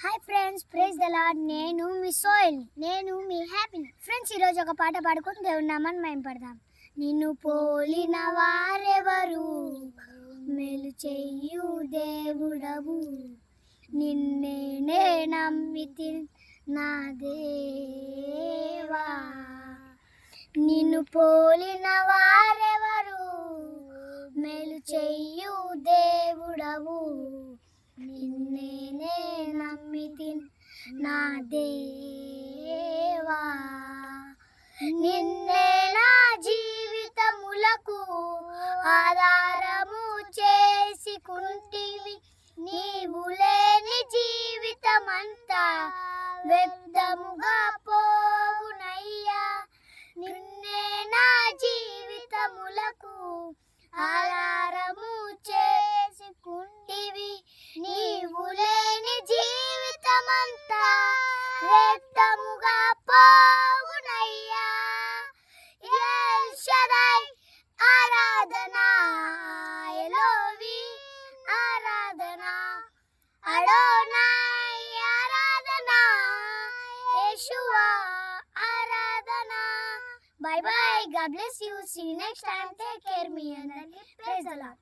Hi friends, praise the lord. నేను మీ soil. నేను మీ హ్యాపీ. ఫ్రెండ్స్, ఈరోజు ఒక పాట పాడుకొని దేవుని నామాన్ని మేము పడదాం. నిన్ను పోలిన వారెవరు, మేలు చెయ్యు దేవుడవు, నిన్నే నమ్మితి నా దేవా. నిన్ను పోలిన వారెవరు, మేలు చెయ్యు దేవుడవు, నిన్నే నమ్మితి నా దేవా. నిన్నే నా జీవితములకు ఆధారము చేసుకుంటివి, నీవు లేని జీవితమంతా వ్యర్థముగా పోవునయ్యా. నిన్నే నా జీవితములకు ఆధారము చేసుకుంటివి, నీవు లేని జీవితమంతా వ్యర్థముగా పోవునయ్యా. L షదై Aradhana, ఎలోవి Aradhana, అడోనై Aradhana, Yeshua Aradhana. Bye bye. God bless you. See you next time. Take care, me and praise the Lord.